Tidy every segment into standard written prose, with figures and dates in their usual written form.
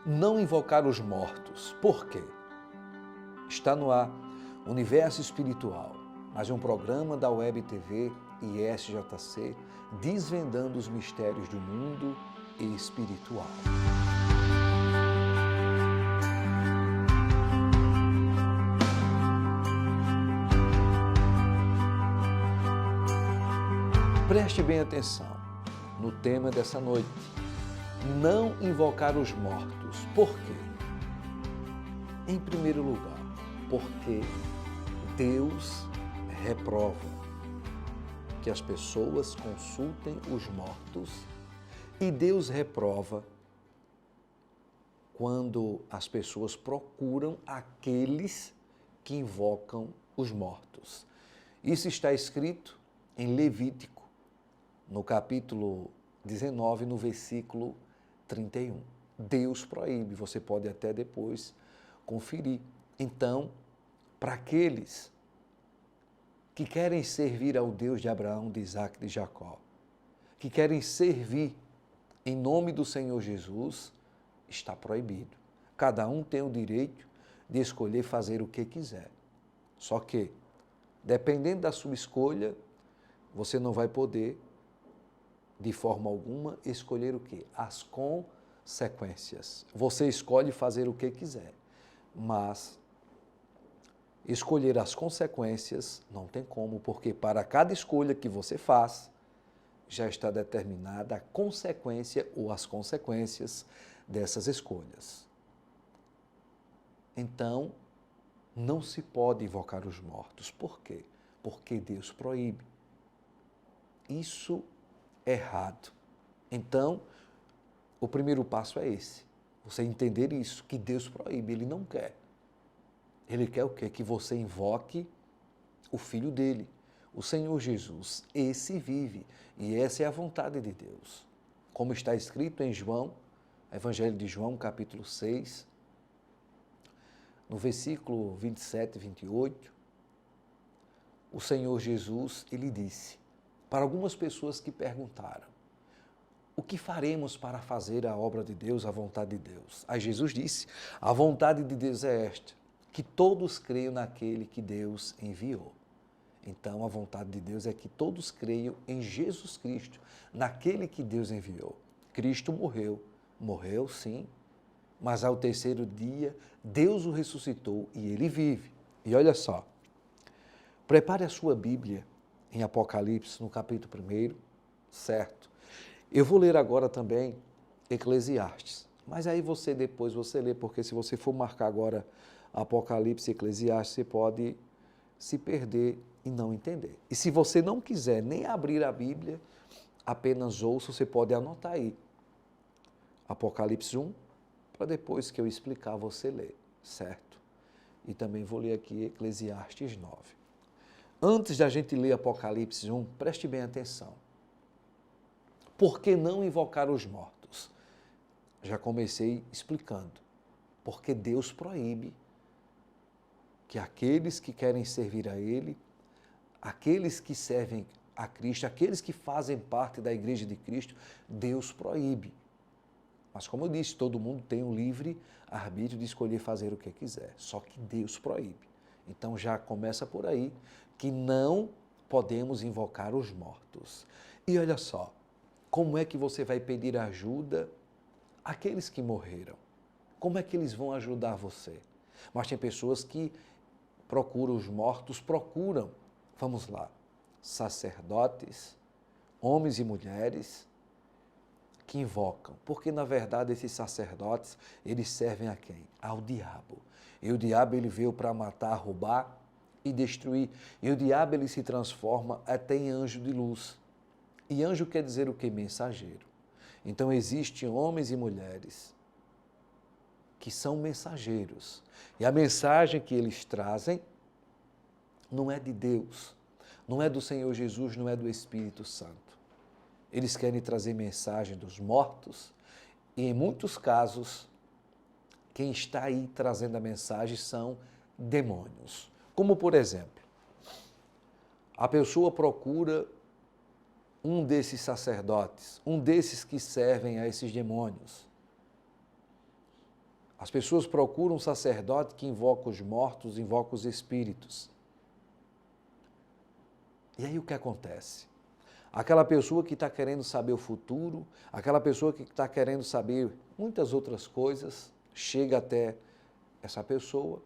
não invocar os mortos. Por quê? Está no ar Universo Espiritual, mais um programa da Web TV e SJC, desvendando os mistérios do mundo espiritual. Preste bem atenção no tema dessa noite. Não invocar os mortos. Por quê? Em primeiro lugar, porque Deus reprova que as pessoas consultem os mortos e Deus reprova quando as pessoas procuram aqueles que invocam os mortos. Isso está escrito em Levítico, no capítulo 19, no versículo 31. Deus proíbe, você pode até depois conferir. Então, para aqueles que querem servir ao Deus de Abraão, de Isaac e de Jacó, que querem servir em nome do Senhor Jesus, está proibido. Cada um tem o direito de escolher fazer o que quiser. Só que, dependendo da sua escolha, você não vai poder, de forma alguma, escolher o quê? As consequências. Você escolhe fazer o que quiser, mas escolher as consequências não tem como, porque para cada escolha que você faz, já está determinada a consequência ou as consequências dessas escolhas. Então, não se pode invocar os mortos. Por quê? Porque Deus proíbe. Isso é errado. Então, o primeiro passo é esse. Você entender isso, que Deus proíbe, Ele não quer. Ele quer o quê? Que você invoque o Filho dele, o Senhor Jesus. Esse vive e essa é a vontade de Deus. Como está escrito em João, Evangelho de João, capítulo 6, no versículo 27 e 28, o Senhor Jesus, Ele disse para algumas pessoas que perguntaram: o que faremos para fazer a obra de Deus, a vontade de Deus? Aí Jesus disse: a vontade de Deus é esta, que todos creiam naquele que Deus enviou. Então, a vontade de Deus é que todos creiam em Jesus Cristo, naquele que Deus enviou. Cristo morreu sim, mas ao terceiro dia, Deus o ressuscitou e ele vive. E olha só, prepare a sua Bíblia em Apocalipse, no capítulo 1, certo? Eu vou ler agora também Eclesiastes, mas aí depois você lê, porque se você for marcar agora Apocalipse e Eclesiastes, você pode se perder e não entender. E se você não quiser nem abrir a Bíblia, apenas ouça, você pode anotar aí. Apocalipse 1, para depois que eu explicar, você ler, certo? E também vou ler aqui Eclesiastes 9. Antes da gente ler Apocalipse 1, preste bem atenção. Por que não invocar os mortos? Já comecei explicando. Porque Deus proíbe que aqueles que querem servir a Ele, aqueles que servem a Cristo, aqueles que fazem parte da Igreja de Cristo, Deus proíbe. Mas como eu disse, todo mundo tem o livre arbítrio de escolher fazer o que quiser, só que Deus proíbe. Então já começa por aí, que não podemos invocar os mortos. E olha só, como é que você vai pedir ajuda àqueles que morreram? Como é que eles vão ajudar você? Mas tem pessoas que procuram os mortos, vamos lá, sacerdotes, homens e mulheres que invocam. Porque, na verdade, esses sacerdotes, eles servem a quem? Ao diabo. E o diabo, ele veio para matar, roubar e destruir. E o diabo, ele se transforma até em anjo de luz. E anjo quer dizer o quê? Mensageiro. Então, existem homens e mulheres que são mensageiros. E a mensagem que eles trazem não é de Deus, não é do Senhor Jesus, não é do Espírito Santo. Eles querem trazer mensagem dos mortos e, em muitos casos, quem está aí trazendo a mensagem são demônios. Como, por exemplo, a pessoa procura um desses sacerdotes, um desses que servem a esses demônios. As pessoas procuram um sacerdote que invoca os mortos, invoca os espíritos. E aí o que acontece? Aquela pessoa que está querendo saber o futuro, aquela pessoa que está querendo saber muitas outras coisas, chega até essa pessoa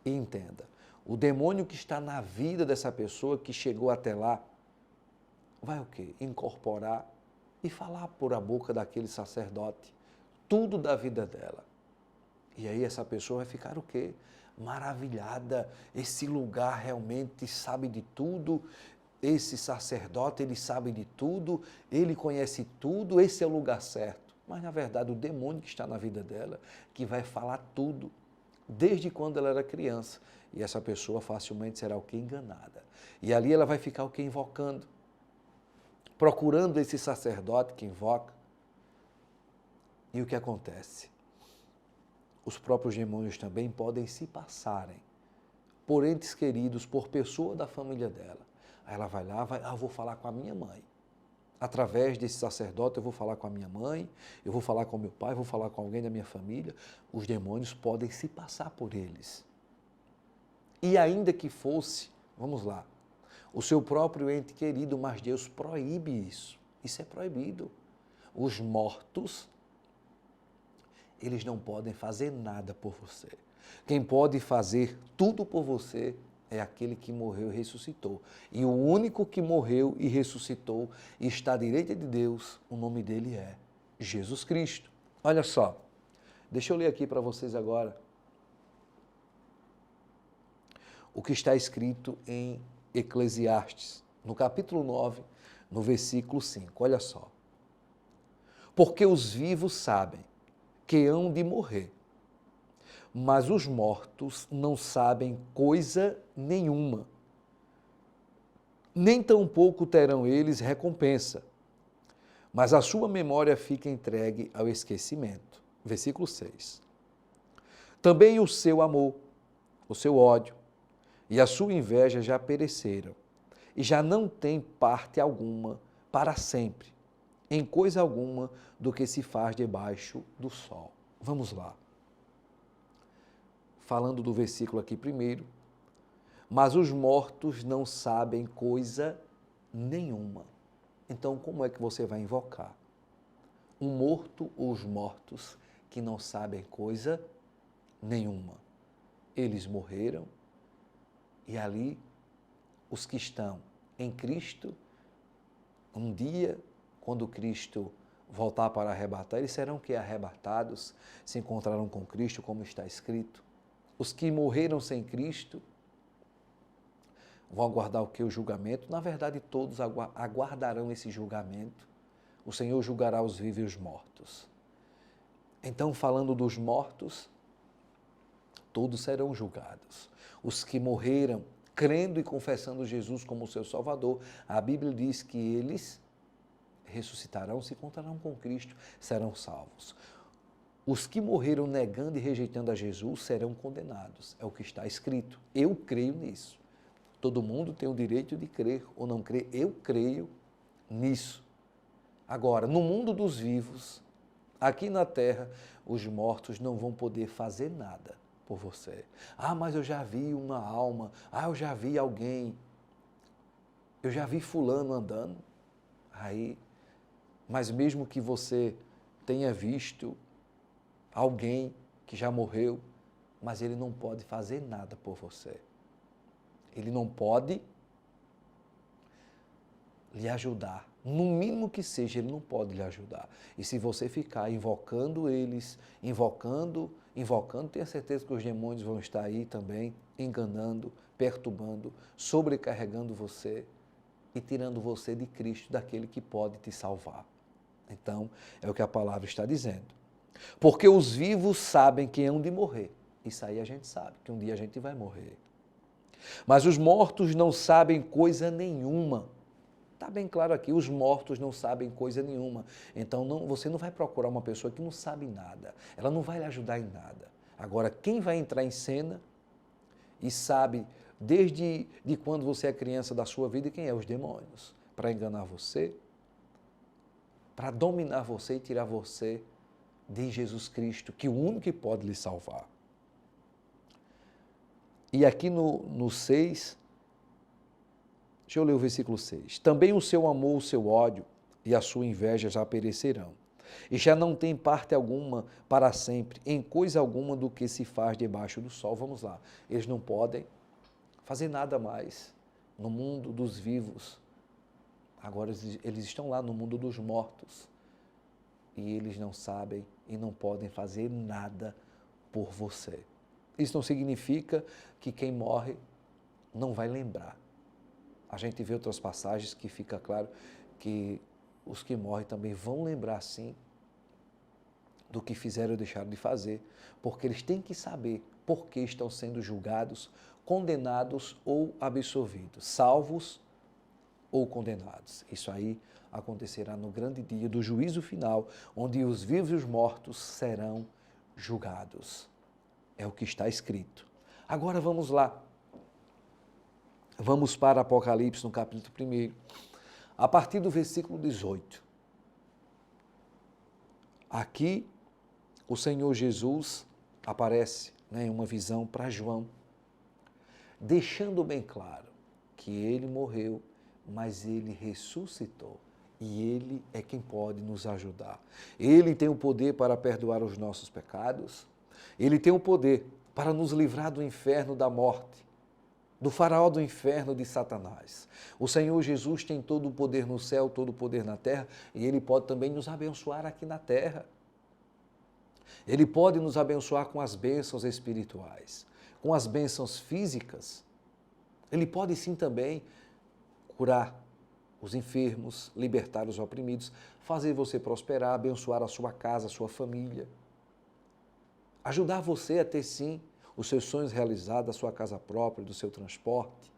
e entenda. O demônio que está na vida dessa pessoa, que chegou até lá, vai o quê? Incorporar e falar por a boca daquele sacerdote tudo da vida dela. E aí essa pessoa vai ficar o quê? Maravilhada. Esse lugar realmente sabe de tudo. Esse sacerdote, ele sabe de tudo, ele conhece tudo, esse é o lugar certo. Mas, na verdade, o demônio que está na vida dela, que vai falar tudo, desde quando ela era criança. E essa pessoa facilmente será o quê? Enganada. E ali ela vai ficar o quê? Invocando. Procurando esse sacerdote que invoca. E o que acontece? Os próprios demônios também podem se passarem por entes queridos, por pessoa da família dela. Aí ela vai lá, eu vou falar com a minha mãe. Através desse sacerdote eu vou falar com a minha mãe, eu vou falar com o meu pai, vou falar com alguém da minha família. Os demônios podem se passar por eles. E ainda que fosse, vamos lá, o seu próprio ente querido, mas Deus proíbe isso. Isso é proibido. Os mortos, eles não podem fazer nada por você. Quem pode fazer tudo por você é aquele que morreu e ressuscitou. E o único que morreu e ressuscitou e está à direita de Deus, o nome dele é Jesus Cristo. Olha só, deixa eu ler aqui para vocês agora o que está escrito em Eclesiastes, no capítulo 9, no versículo 5. Olha só. Porque os vivos sabem que hão de morrer, mas os mortos não sabem coisa nenhuma, nem tampouco terão eles recompensa, mas a sua memória fica entregue ao esquecimento. Versículo 6. Também o seu amor, o seu ódio e a sua inveja já pereceram, e já não tem parte alguma para sempre, em coisa alguma do que se faz debaixo do sol. Vamos lá. Falando do versículo aqui primeiro, mas os mortos não sabem coisa nenhuma. Então, como é que você vai invocar? Um morto ou os mortos que não sabem coisa nenhuma. Eles morreram e ali os que estão em Cristo, um dia, quando Cristo voltar para arrebatar, eles serão que arrebatados, se encontrarão com Cristo, como está escrito. Os que morreram sem Cristo vão aguardar o que? O julgamento. Na verdade, todos aguardarão esse julgamento. O Senhor julgará os vivos e os mortos. Então, falando dos mortos, todos serão julgados. Os que morreram crendo e confessando Jesus como seu Salvador, a Bíblia diz que eles ressuscitarão, se encontrarão com Cristo, serão salvos. Os que morreram negando e rejeitando a Jesus serão condenados. É o que está escrito. Eu creio nisso. Todo mundo tem o direito de crer ou não crer. Eu creio nisso. Agora, no mundo dos vivos, aqui na terra, os mortos não vão poder fazer nada por você. Ah, mas eu já vi uma alma. Ah, eu já vi alguém. Eu já vi fulano andando. Aí, mas mesmo que você tenha visto alguém que já morreu, mas ele não pode fazer nada por você. Ele não pode lhe ajudar. No mínimo que seja, ele não pode lhe ajudar. E se você ficar invocando eles, invocando, tenha certeza que os demônios vão estar aí também, enganando, perturbando, sobrecarregando você e tirando você de Cristo, daquele que pode te salvar. Então, é o que a palavra está dizendo. Porque os vivos sabem que hão de morrer. Isso aí a gente sabe, que um dia a gente vai morrer. Mas os mortos não sabem coisa nenhuma. Está bem claro aqui, os mortos não sabem coisa nenhuma. Então, você não vai procurar uma pessoa que não sabe nada. Ela não vai lhe ajudar em nada. Agora, quem vai entrar em cena e sabe, desde quando você é criança da sua vida, quem é? Os demônios. Para enganar você, para dominar você e tirar você de Jesus Cristo, que o único que pode lhe salvar. E aqui no 6, deixa eu ler o versículo 6. Também o seu amor, o seu ódio e a sua inveja já perecerão, e já não tem parte alguma para sempre, em coisa alguma do que se faz debaixo do sol. Vamos lá. Eles não podem fazer nada mais no mundo dos vivos. Agora eles estão lá no mundo dos mortos. E eles não sabem e não podem fazer nada por você. Isso não significa que quem morre não vai lembrar. A gente vê outras passagens que fica claro que os que morrem também vão lembrar, sim, do que fizeram ou deixaram de fazer, porque eles têm que saber por que estão sendo julgados, condenados ou absolvidos, salvos ou condenados. Isso aí acontecerá no grande dia do juízo final, onde os vivos e os mortos serão julgados. É o que está escrito. Agora vamos lá. Vamos para Apocalipse, no capítulo 1, a partir do versículo 18. Aqui, o Senhor Jesus aparece, em uma visão para João, deixando bem claro que ele morreu, mas ele ressuscitou. E ele é quem pode nos ajudar. Ele tem o poder para perdoar os nossos pecados. Ele tem o poder para nos livrar do inferno da morte, do faraó do inferno de Satanás. O Senhor Jesus tem todo o poder no céu, todo o poder na terra, e Ele pode também nos abençoar aqui na terra. Ele pode nos abençoar com as bênçãos espirituais, com as bênçãos físicas. Ele pode sim também curar os enfermos, libertar os oprimidos, fazer você prosperar, abençoar a sua casa, a sua família. Ajudar você a ter sim os seus sonhos realizados, a sua casa própria, do seu transporte,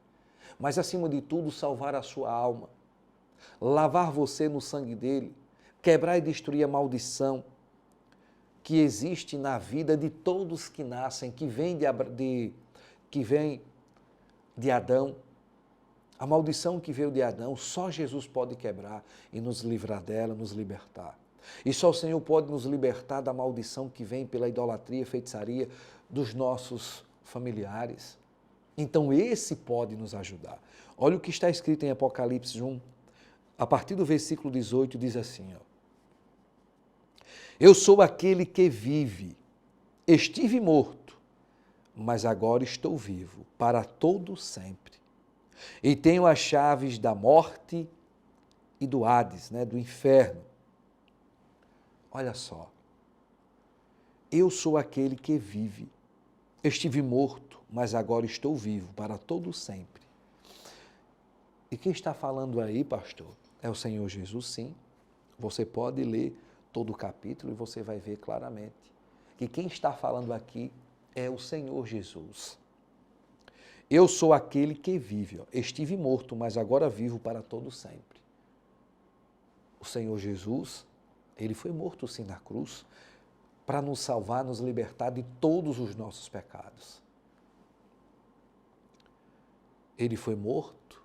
mas acima de tudo salvar a sua alma, lavar você no sangue dele, quebrar e destruir a maldição que existe na vida de todos que nascem, que vem de Adão. A maldição que veio de Adão, só Jesus pode quebrar e nos livrar dela, nos libertar. E só o Senhor pode nos libertar da maldição que vem pela idolatria, feitiçaria dos nossos familiares. Então esse pode nos ajudar. Olha o que está escrito em Apocalipse 1, a partir do versículo 18, diz assim, eu sou aquele que vive, estive morto, mas agora estou vivo, para todo sempre. E tenho as chaves da morte e do Hades, do inferno. Olha só, eu sou aquele que vive, estive morto, mas agora estou vivo, para todo sempre. E quem está falando aí, pastor, é o Senhor Jesus, sim. Você pode ler todo o capítulo e você vai ver claramente que quem está falando aqui é o Senhor Jesus. Eu sou aquele que vive, estive morto, mas agora vivo para todo sempre. O Senhor Jesus, ele foi morto sim na cruz, para nos salvar, nos libertar de todos os nossos pecados. Ele foi morto,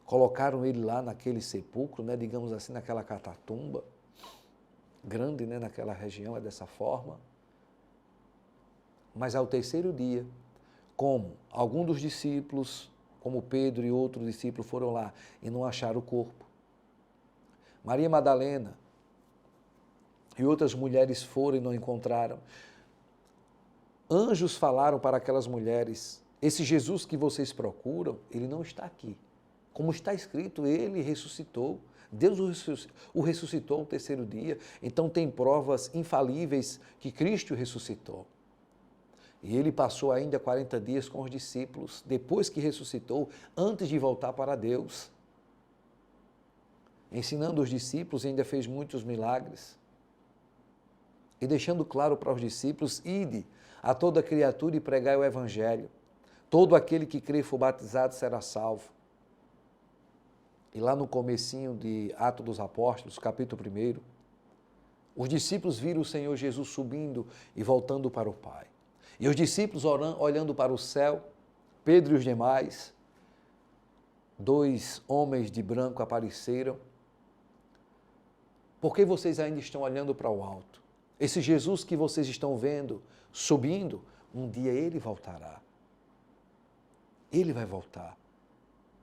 colocaram ele lá naquele sepulcro, digamos assim, naquela catatumba, grande, naquela região, é dessa forma. Mas ao terceiro dia, como alguns dos discípulos, como Pedro e outros discípulos foram lá e não acharam o corpo, Maria Madalena e outras mulheres foram e não encontraram. Anjos falaram para aquelas mulheres, esse Jesus que vocês procuram, ele não está aqui. Como está escrito, ele ressuscitou. Deus o ressuscitou ao terceiro dia. Então tem provas infalíveis que Cristo ressuscitou. E ele passou ainda 40 dias com os discípulos, depois que ressuscitou, antes de voltar para Deus. Ensinando os discípulos, ainda fez muitos milagres. E deixando claro para os discípulos, ide a toda criatura e pregai o evangelho. Todo aquele que crê e for batizado será salvo. E lá no comecinho de Atos dos Apóstolos, capítulo 1, os discípulos viram o Senhor Jesus subindo e voltando para o Pai. E os discípulos olhando para o céu, Pedro e os demais, 2 homens de branco apareceram. Por que vocês ainda estão olhando para o alto? Esse Jesus que vocês estão vendo, subindo, um dia ele voltará. Ele vai voltar.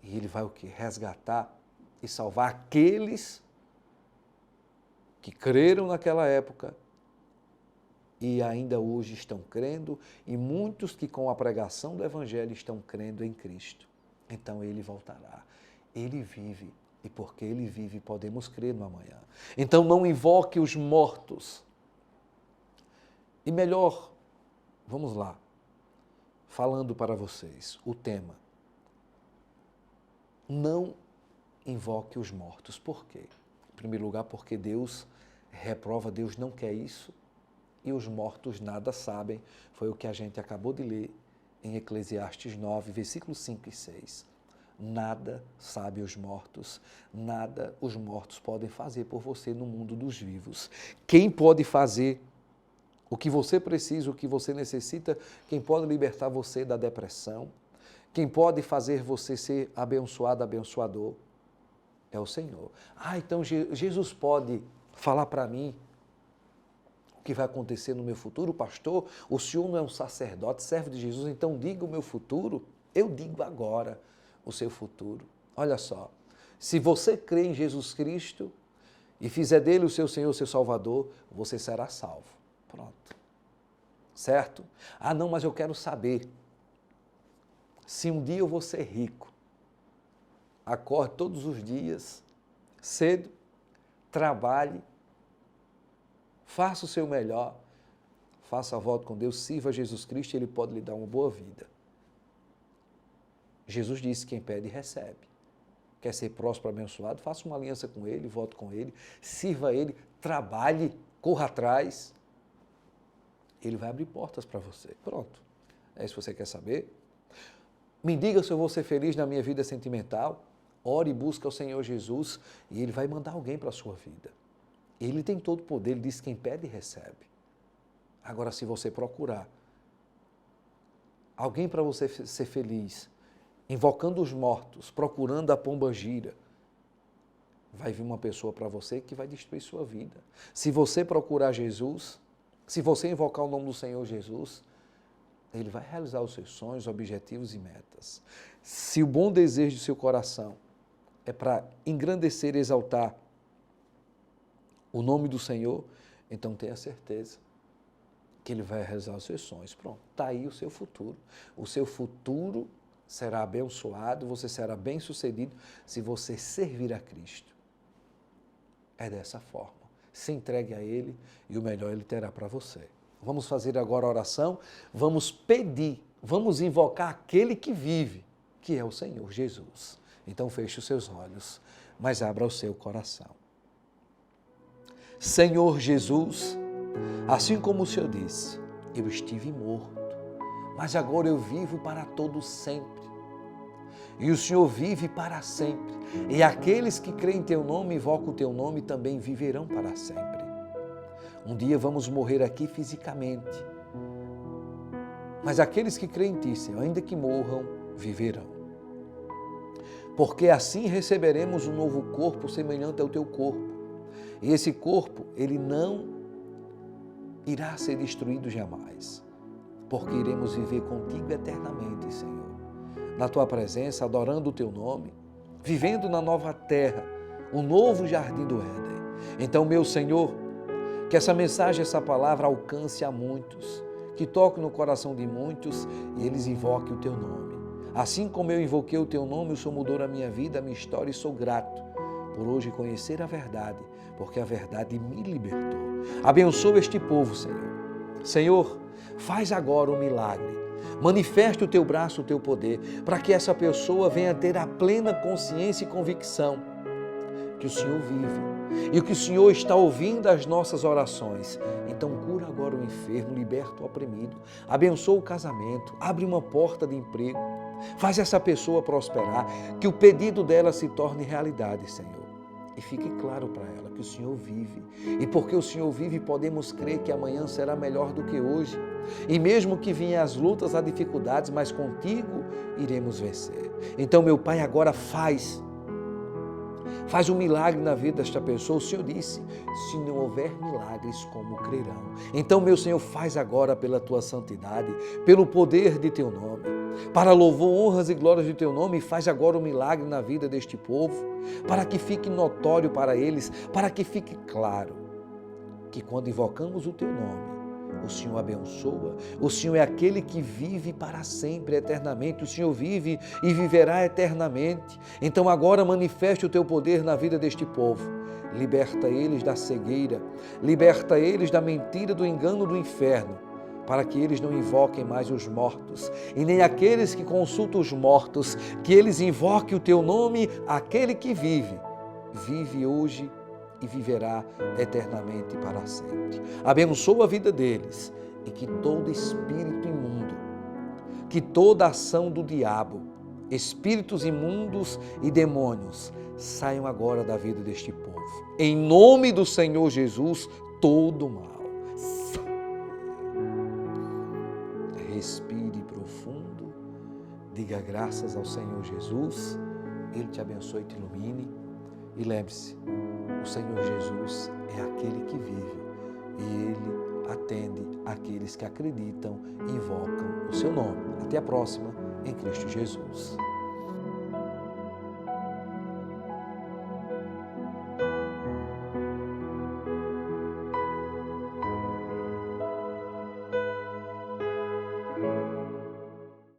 E ele vai o quê? Resgatar e salvar aqueles que creram naquela época e ainda hoje estão crendo, e muitos que com a pregação do Evangelho estão crendo em Cristo. Então ele voltará. Ele vive, e porque ele vive, podemos crer no amanhã. Então não invoque os mortos. E melhor, vamos lá, falando para vocês, o tema. Não invoque os mortos. Por quê? Em primeiro lugar, porque Deus reprova, Deus não quer isso, e os mortos nada sabem. Foi o que a gente acabou de ler em Eclesiastes 9, versículos 5 e 6. Nada sabe os mortos, nada os mortos podem fazer por você no mundo dos vivos. Quem pode fazer o que você precisa, o que você necessita, quem pode libertar você da depressão, quem pode fazer você ser abençoado, abençoador, é o Senhor. Então Jesus pode falar para mim o que vai acontecer no meu futuro? Pastor, o senhor não é um sacerdote, servo de Jesus, então diga o meu futuro. Eu digo agora o seu futuro. Olha só, se você crê em Jesus Cristo e fizer dele o seu Senhor, o seu Salvador, você será salvo. Pronto. Certo? Não, mas eu quero saber se um dia eu vou ser rico. Acorde todos os dias, cedo, trabalhe, faça o seu melhor, faça a volta com Deus, sirva a Jesus Cristo, Ele pode lhe dar uma boa vida. Jesus disse, quem pede, recebe. Quer ser próspero, abençoado, faça uma aliança com Ele, volte com Ele, sirva a Ele, trabalhe, corra atrás. Ele vai abrir portas para você. Pronto. É isso que você quer saber? Me diga se eu vou ser feliz na minha vida sentimental. Ore e busque ao Senhor Jesus e Ele vai mandar alguém para a sua vida. Ele tem todo o poder, Ele diz, quem pede, recebe. Agora, se você procurar alguém para você ser feliz, invocando os mortos, procurando a pombagira, vai vir uma pessoa para você que vai destruir sua vida. Se você procurar Jesus, se você invocar o nome do Senhor Jesus, Ele vai realizar os seus sonhos, objetivos e metas. Se o bom desejo do seu coração é para engrandecer e exaltar o nome do Senhor, então tenha certeza que Ele vai realizar os seus sonhos. Pronto, está aí o seu futuro. O seu futuro será abençoado, você será bem-sucedido se você servir a Cristo. É dessa forma. Se entregue a Ele e o melhor Ele terá para você. Vamos fazer agora a oração, vamos pedir, vamos invocar aquele que vive, que é o Senhor Jesus. Então feche os seus olhos, mas abra o seu coração. Senhor Jesus, assim como o Senhor disse, eu estive morto, mas agora eu vivo para todo sempre. E o Senhor vive para sempre. E aqueles que creem em Teu nome, invocam o Teu nome, também viverão para sempre. Um dia vamos morrer aqui fisicamente. Mas aqueles que creem em Ti, Senhor, ainda que morram, viverão. Porque assim receberemos um novo corpo semelhante ao Teu corpo. E esse corpo, ele não irá ser destruído jamais. Porque iremos viver contigo eternamente, Senhor. Na Tua presença, adorando o Teu nome, vivendo na nova terra, o novo jardim do Éden. Então, meu Senhor, que essa mensagem, essa palavra alcance a muitos, que toque no coração de muitos e eles invoquem o Teu nome. Assim como eu invoquei o Teu nome, o Senhor mudou a minha vida, a minha história e sou grato por hoje conhecer a verdade, porque a verdade me libertou. Abençoa este povo, Senhor. Senhor, faz agora um milagre. Manifeste o Teu braço, o Teu poder, para que essa pessoa venha ter a plena consciência e convicção que o Senhor vive e que o Senhor está ouvindo as nossas orações. Então cura agora o enfermo, liberta o oprimido, abençoa o casamento, abre uma porta de emprego, faz essa pessoa prosperar, que o pedido dela se torne realidade, Senhor. E fique claro para ela que o Senhor vive. E porque o Senhor vive, podemos crer que amanhã será melhor do que hoje. E mesmo que venham as lutas, as dificuldades, mas contigo iremos vencer. Então, meu Pai, agora faz Faz um milagre na vida desta pessoa. O Senhor disse, se não houver milagres, como crerão? Então, meu Senhor, faz agora pela tua santidade, pelo poder de teu nome, para louvor, honras e glórias de teu nome, e faz agora um milagre na vida deste povo, para que fique notório para eles, para que fique claro que quando invocamos o teu nome, o Senhor abençoa, o Senhor é aquele que vive para sempre, eternamente, o Senhor vive e viverá eternamente. Então agora manifeste o teu poder na vida deste povo, liberta eles da cegueira, liberta eles da mentira, do engano do inferno, para que eles não invoquem mais os mortos, e nem aqueles que consultam os mortos, que eles invoquem o teu nome, aquele que vive hoje e viverá eternamente para sempre. Abençoa a vida deles e que todo espírito imundo, que toda ação do diabo, espíritos imundos e demônios saiam agora da vida deste povo. Em nome do Senhor Jesus, todo mal. Respire profundo, diga graças ao Senhor Jesus, Ele te abençoe e te ilumine. E lembre-se, o Senhor Jesus é aquele que vive e Ele atende aqueles que acreditam e invocam o seu nome. Até a próxima, em Cristo Jesus.